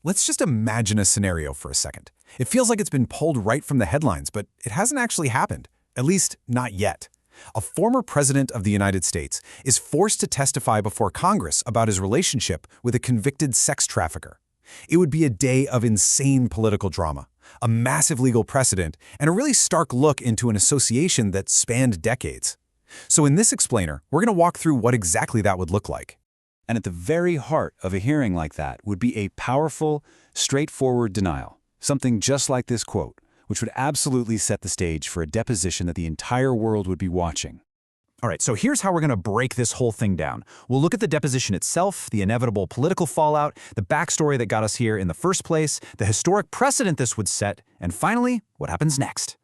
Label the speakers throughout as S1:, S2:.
S1: let's just imagine a scenario for a second. It feels like it's been pulled right from the headlines, but it hasn't actually happened. At least, not yet. A former president of the United States is forced to testify before Congress about his relationship with a convicted sex trafficker. It would be a day of insane political drama, a massive legal precedent, and a really stark look into an association that spanned decades. So in this explainer, we're going to walk through what exactly that would look like.
S2: And at the very heart of a hearing like that would be a powerful, straightforward denial, something just like this quote, which would absolutely set the stage for a deposition that the entire world would be watching.
S3: All right, so here's how we're going to break this whole thing down. We'll look at the deposition itself, the inevitable political fallout, the backstory that got us here in the first place, the historic precedent this would set, and finally, what happens next.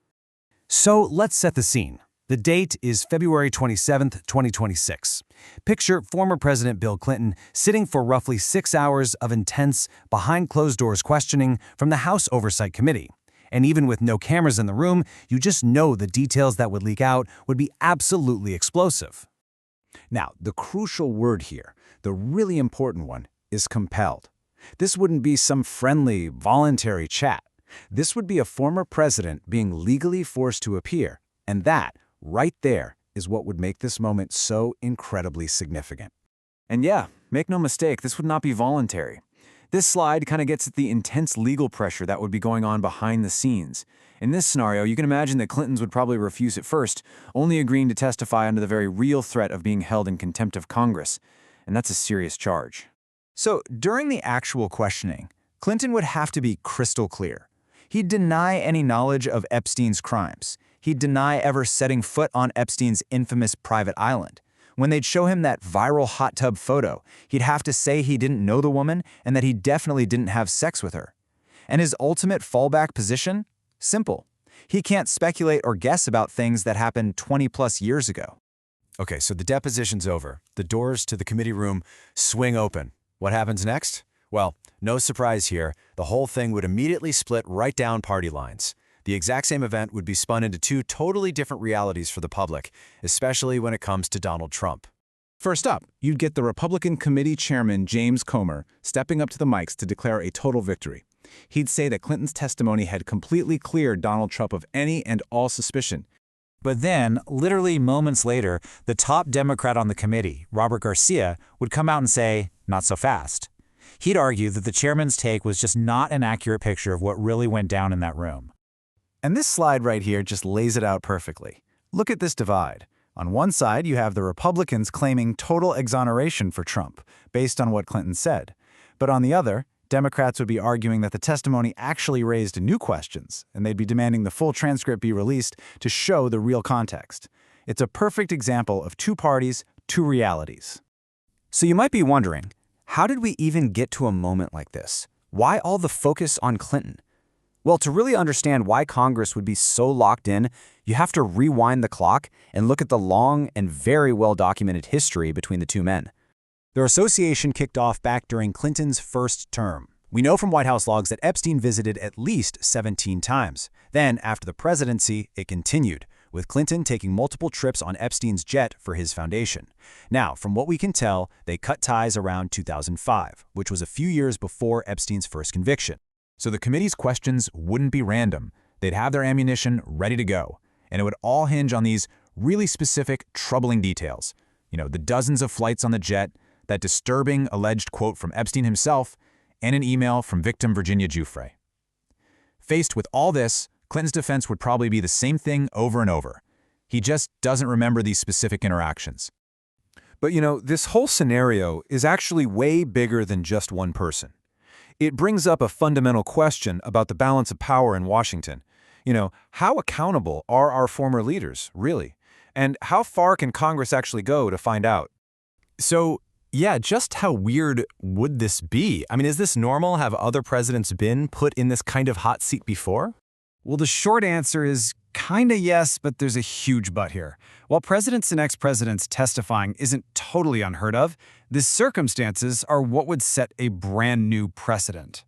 S3: So let's set the scene. The date is February 27th, 2026. Picture former President Bill Clinton sitting for roughly 6 hours of intense, behind-closed-doors questioning from the House Oversight Committee. And even with no cameras in the room, you just know the details that would leak out would be absolutely explosive.
S2: Now, the crucial word here, the really important one, is compelled. This wouldn't be some friendly, voluntary chat. This would be a former president being legally forced to appear, and that, right there, is what would make this moment so incredibly significant. And yeah, make no mistake, this would not be voluntary. This slide kind of gets at the intense legal pressure that would be going on behind the scenes. In this scenario, you can imagine that Clintons would probably refuse at first, only agreeing to testify under the very real threat of being held in contempt of Congress. And that's a serious charge.
S3: So during the actual questioning, Clinton would have to be crystal clear. He'd deny any knowledge of Epstein's crimes. He'd deny ever setting foot on Epstein's infamous private island. When they'd show him that viral hot tub photo, he'd have to say he didn't know the woman and that he definitely didn't have sex with her. And his ultimate fallback position? Simple. He can't speculate or guess about things that happened 20+ years ago.
S1: Okay, so the deposition's over. The doors to the committee room swing open. What happens next? Well, no surprise here. The whole thing would immediately split right down party lines. The exact same event would be spun into two totally different realities for the public, especially when it comes to Donald Trump.
S4: First up, you'd get the Republican Committee Chairman James Comer stepping up to the mics to declare a total victory. He'd say that Clinton's testimony had completely cleared Donald Trump of any and all suspicion.
S3: But then, literally moments later, the top Democrat on the committee, Robert Garcia, would come out and say, "Not so fast." He'd argue that the chairman's take was just not an accurate picture of what really went down in that room.
S2: And this slide right here just lays it out perfectly. Look at this divide. On one side, you have the Republicans claiming total exoneration for Trump, based on what Clinton said. But on the other, Democrats would be arguing that the testimony actually raised new questions, and they'd be demanding the full transcript be released to show the real context. It's a perfect example of two parties, two realities.
S3: So you might be wondering, how did we even get to a moment like this? Why all the focus on Clinton? Well, to really understand why Congress would be so locked in, you have to rewind the clock and look at the long and very well-documented history between the two men. Their association kicked off back during Clinton's first term. We know from White House logs that Epstein visited at least 17 times. Then, after the presidency, it continued, with Clinton taking multiple trips on Epstein's jet for his foundation. Now, from what we can tell, they cut ties around 2005, which was a few years before Epstein's first conviction.
S1: So the committee's questions wouldn't be random. They'd have their ammunition ready to go. And it would all hinge on these really specific, troubling details. You know, the dozens of flights on the jet, that disturbing alleged quote from Epstein himself, and an email from victim Virginia Giuffre. Faced with all this, Clinton's defense would probably be the same thing over and over. He just doesn't remember these specific interactions. But you know, this whole scenario is actually way bigger than just one person. It brings up a fundamental question about the balance of power in Washington. You know, how accountable are our former leaders, really? And how far can Congress actually go to find out? So, yeah, just how weird would this be? I mean, is this normal? Have other presidents been put in this kind of hot seat before?
S3: Well, the short answer is kinda yes, but there's a huge but here. While presidents and ex-presidents testifying isn't totally unheard of, the circumstances are what would set a brand new precedent.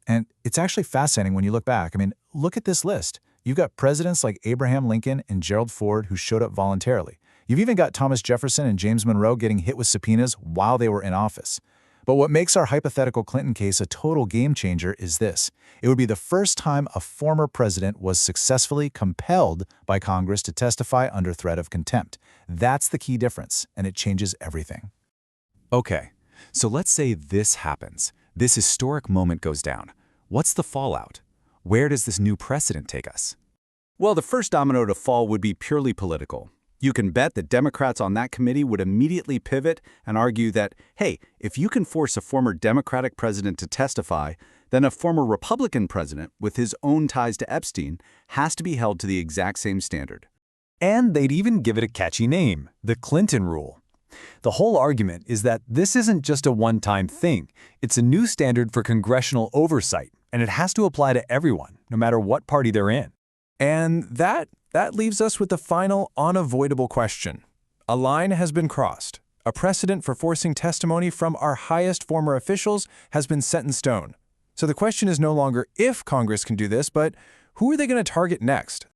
S5: And it's actually fascinating when you look back. I mean, look at this list. You've got presidents like Abraham Lincoln and Gerald Ford who showed up voluntarily. You've even got Thomas Jefferson and James Monroe getting hit with subpoenas while they were in office. But what makes our hypothetical Clinton case a total game changer is this. It would be the first time a former president was successfully compelled by Congress to testify under threat of contempt. That's the key difference, and it changes everything.
S1: Okay, so let's say this happens. This historic moment goes down. What's the fallout? Where does this new precedent take us?
S2: Well, the first domino to fall would be purely political. You can bet that Democrats on that committee would immediately pivot and argue that, hey, if you can force a former Democratic president to testify, then a former Republican president with his own ties to Epstein has to be held to the exact same standard.
S6: And they'd even give it a catchy name, the Clinton Rule. The whole argument is that this isn't just a one-time thing. It's a new standard for congressional oversight, and it has to apply to everyone, no matter what party they're in.
S7: And that leaves us with the final unavoidable question. A line has been crossed. A precedent for forcing testimony from our highest former officials has been set in stone. So the question is no longer if Congress can do this, but who are they going to target next?